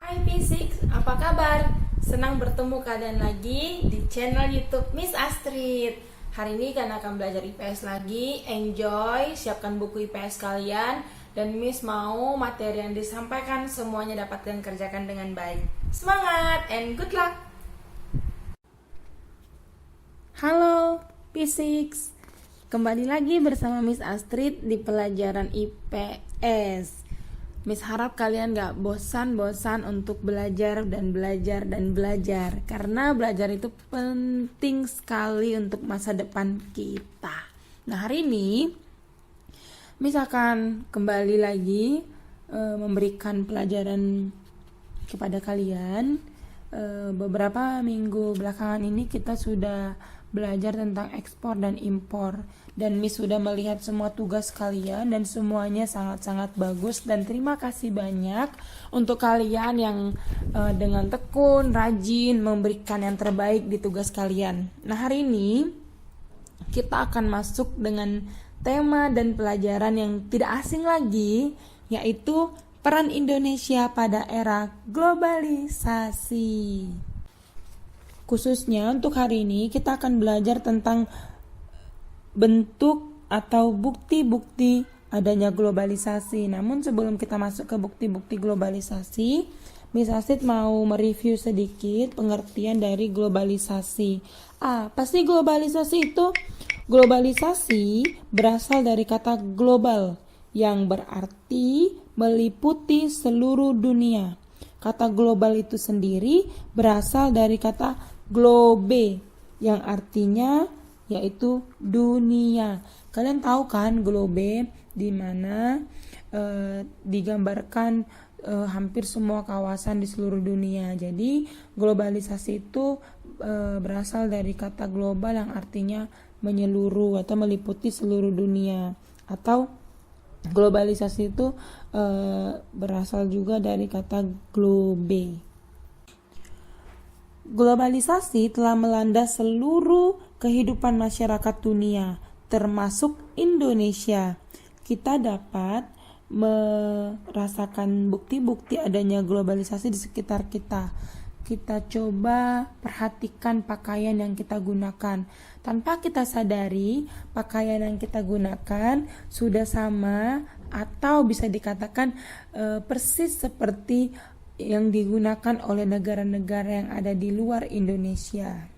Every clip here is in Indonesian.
Hai P6, apa kabar? Senang bertemu kalian lagi di channel YouTube Miss Astrid. Hari ini kalian akan belajar IPS lagi. Enjoy, siapkan buku IPS kalian. Dan Miss mau materi yang disampaikan semuanya dapat kalian kerjakan dengan baik. Semangat and good luck! Halo P6, kembali lagi bersama Miss Astrid di pelajaran IPS. Miss harap kalian gak bosan-bosan untuk belajar dan belajar dan belajar, karena belajar itu penting sekali untuk masa depan kita. Nah, hari ini Miss akan kembali lagi memberikan pelajaran kepada kalian. Beberapa minggu belakangan ini kita sudah belajar tentang ekspor dan impor, dan Miss sudah melihat semua tugas kalian dan semuanya sangat-sangat bagus, dan terima kasih banyak untuk kalian yang dengan tekun, rajin memberikan yang terbaik di tugas kalian. Nah, hari ini kita akan masuk dengan tema dan pelajaran yang tidak asing lagi, yaitu peran Indonesia pada era globalisasi. Khususnya untuk hari ini kita akan belajar tentang bentuk atau bukti-bukti adanya globalisasi. Namun sebelum kita masuk ke bukti-bukti globalisasi, Miss Astrid mau mereview sedikit pengertian dari globalisasi. Pasti globalisasi itu? Globalisasi berasal dari kata global yang berarti meliputi seluruh dunia. Kata global itu sendiri berasal dari kata globe yang artinya yaitu dunia. Kalian tahu kan globe, di mana digambarkan hampir semua kawasan di seluruh dunia. Jadi globalisasi itu berasal dari kata global yang artinya menyeluruh atau meliputi seluruh dunia. Atau globalisasi itu berasal juga dari kata globe. Globalisasi telah melanda seluruh kehidupan masyarakat dunia, termasuk Indonesia. Kita dapat merasakan bukti-bukti adanya globalisasi di sekitar kita. Kita coba perhatikan pakaian yang kita gunakan. Tanpa kita sadari, pakaian yang kita gunakan sudah sama atau bisa dikatakan persis seperti yang digunakan oleh negara-negara yang ada di luar Indonesia.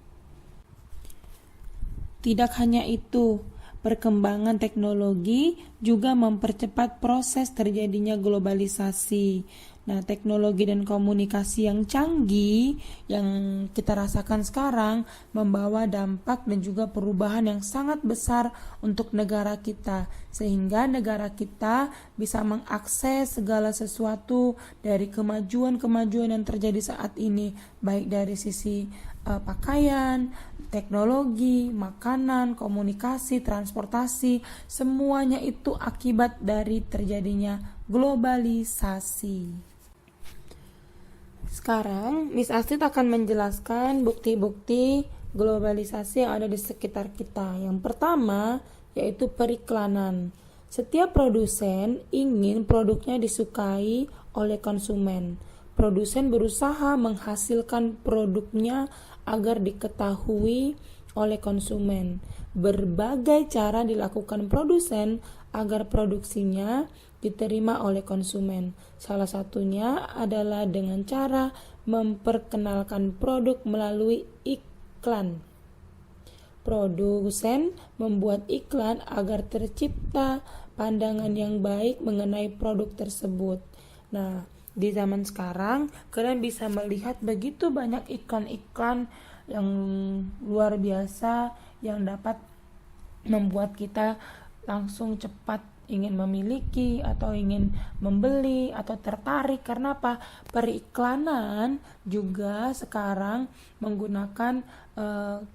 Tidak hanya itu, perkembangan teknologi juga mempercepat proses terjadinya globalisasi. Nah, teknologi dan komunikasi yang canggih yang kita rasakan sekarang membawa dampak dan juga perubahan yang sangat besar untuk negara kita, sehingga negara kita bisa mengakses segala sesuatu dari kemajuan-kemajuan yang terjadi saat ini, baik dari sisi pakaian, teknologi, makanan, komunikasi, transportasi, semuanya itu akibat dari terjadinya globalisasi. Sekarang Miss Astrid akan menjelaskan bukti-bukti globalisasi yang ada di sekitar kita. Yang pertama yaitu periklanan. Setiap produsen ingin produknya disukai oleh konsumen. Produsen berusaha menghasilkan produknya agar diketahui oleh konsumen. Berbagai cara dilakukan produsen agar produksinya diterima oleh konsumen. Salah satunya adalah dengan cara memperkenalkan produk melalui iklan. Produsen membuat iklan agar tercipta pandangan yang baik mengenai produk tersebut. Nah, di zaman sekarang kalian bisa melihat begitu banyak iklan-iklan yang luar biasa yang dapat membuat kita langsung cepat ingin memiliki atau ingin membeli atau tertarik. Karena apa? Periklanan juga sekarang menggunakan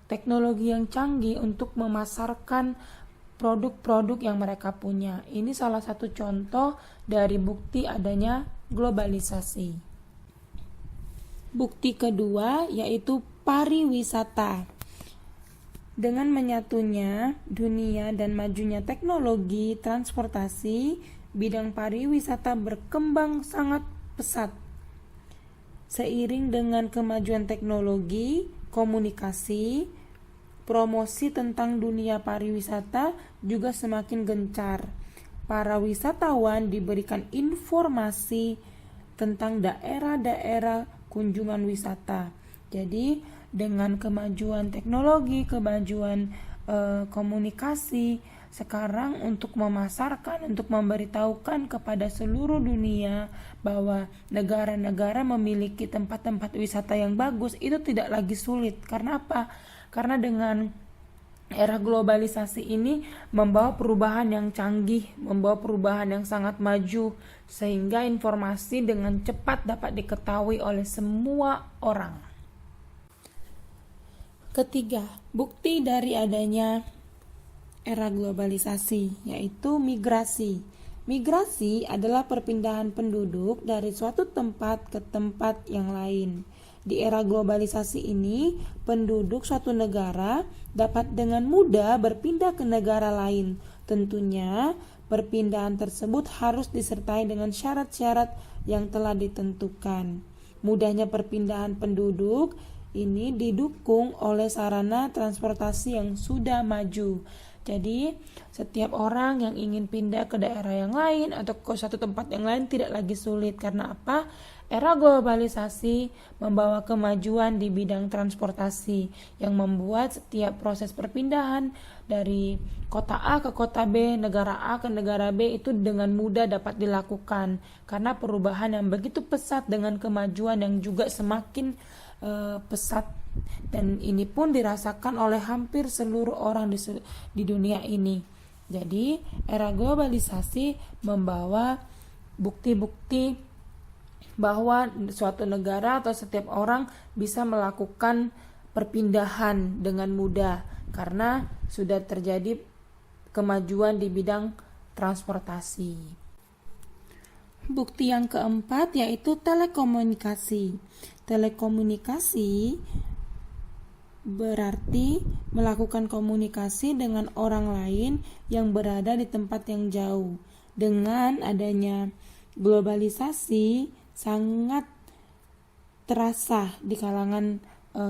teknologi yang canggih untuk memasarkan produk-produk yang mereka punya. Ini salah satu contoh dari bukti adanya globalisasi. Bukti kedua yaitu pariwisata. Dengan menyatunya dunia dan majunya teknologi transportasi, bidang pariwisata berkembang sangat pesat. Seiring dengan kemajuan teknologi, komunikasi, promosi tentang dunia pariwisata juga semakin gencar. Para wisatawan diberikan informasi tentang daerah-daerah kunjungan wisata. Jadi, dengan kemajuan teknologi, kemajuan komunikasi, sekarang untuk memasarkan, untuk memberitahukan kepada seluruh dunia bahwa negara-negara memiliki tempat-tempat wisata yang bagus, itu tidak lagi sulit. Karena apa? Karena dengan era globalisasi ini membawa perubahan yang canggih, membawa perubahan yang sangat maju, sehingga informasi dengan cepat dapat diketahui oleh semua orang. Ketiga, bukti dari adanya era globalisasi, yaitu migrasi. Migrasi adalah perpindahan penduduk dari suatu tempat ke tempat yang lain. Di era globalisasi ini, penduduk suatu negara dapat dengan mudah berpindah ke negara lain. Tentunya, perpindahan tersebut harus disertai dengan syarat-syarat yang telah ditentukan. Mudahnya perpindahan penduduk ini didukung oleh sarana transportasi yang sudah maju. Jadi, setiap orang yang ingin pindah ke daerah yang lain atau ke suatu tempat yang lain tidak lagi sulit. Karena apa? Era globalisasi membawa kemajuan di bidang transportasi yang membuat setiap proses perpindahan dari kota A ke kota B, negara A ke negara B itu dengan mudah dapat dilakukan. Karena perubahan yang begitu pesat dengan kemajuan yang juga semakin pesat, dan ini pun dirasakan oleh hampir seluruh orang di dunia ini. Jadi era globalisasi membawa bukti-bukti bahwa suatu negara atau setiap orang bisa melakukan perpindahan dengan mudah karena sudah terjadi kemajuan di bidang transportasi. Bukti yang keempat yaitu telekomunikasi. Telekomunikasi berarti melakukan komunikasi dengan orang lain yang berada di tempat yang jauh. Dengan adanya globalisasi sangat terasa di kalangan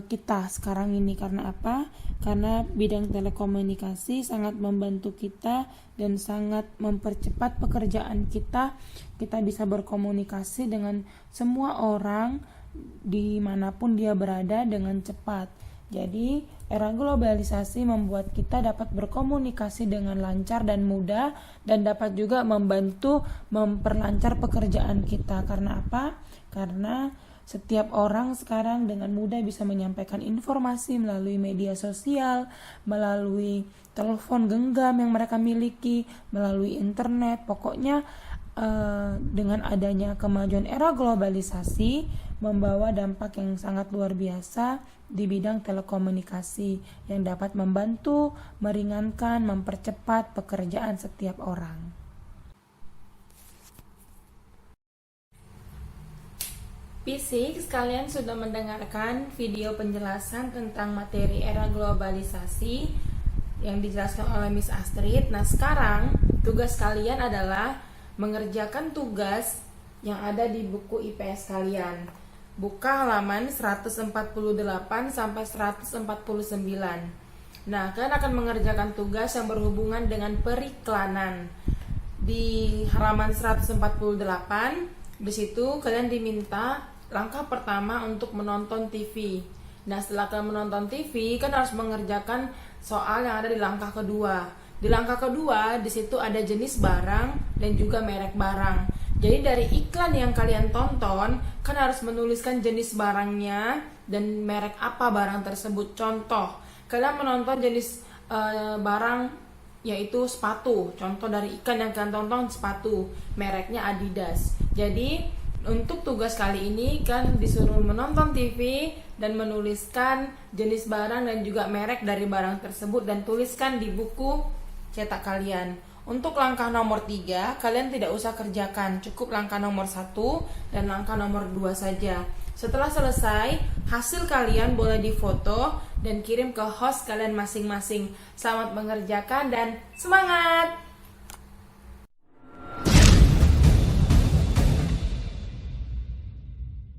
kita sekarang ini. Karena apa? Karena bidang telekomunikasi sangat membantu kita dan sangat mempercepat pekerjaan kita. Kita bisa berkomunikasi dengan semua orang dimanapun dia berada dengan cepat. Jadi era globalisasi membuat kita dapat berkomunikasi dengan lancar dan mudah, dan dapat juga membantu memperlancar pekerjaan kita. Karena apa? Karena setiap orang sekarang dengan mudah bisa menyampaikan informasi melalui media sosial, melalui telepon genggam yang mereka miliki, melalui internet. Pokoknya dengan adanya kemajuan era globalisasi membawa dampak yang sangat luar biasa di bidang telekomunikasi yang dapat membantu, meringankan, mempercepat pekerjaan setiap orang. P6, kalian sudah mendengarkan video penjelasan tentang materi era globalisasi yang dijelaskan oleh Miss Astrid. Nah, sekarang tugas kalian adalah mengerjakan tugas yang ada di buku IPS kalian. Buka halaman 148 sampai 149. Nah, kalian akan mengerjakan tugas yang berhubungan dengan periklanan. Di halaman 148, di situ kalian diminta langkah pertama untuk menonton TV. Nah, setelah kalian menonton TV, kan harus mengerjakan soal yang ada di langkah kedua. Di langkah kedua, di situ ada jenis barang dan juga merek barang. Jadi dari iklan yang kalian tonton, kan harus menuliskan jenis barangnya dan merek apa barang tersebut. Contoh, kalian menonton jenis barang yaitu sepatu. Contoh dari iklan yang kalian tonton sepatu, mereknya Adidas. Jadi untuk tugas kali ini kan disuruh menonton TV dan menuliskan jenis barang dan juga merek dari barang tersebut dan tuliskan di buku cetak kalian. Untuk langkah nomor 3, kalian tidak usah kerjakan, cukup langkah nomor 1 dan langkah nomor 2 saja. Setelah selesai, hasil kalian boleh difoto dan kirim ke host kalian masing-masing. Selamat mengerjakan dan semangat!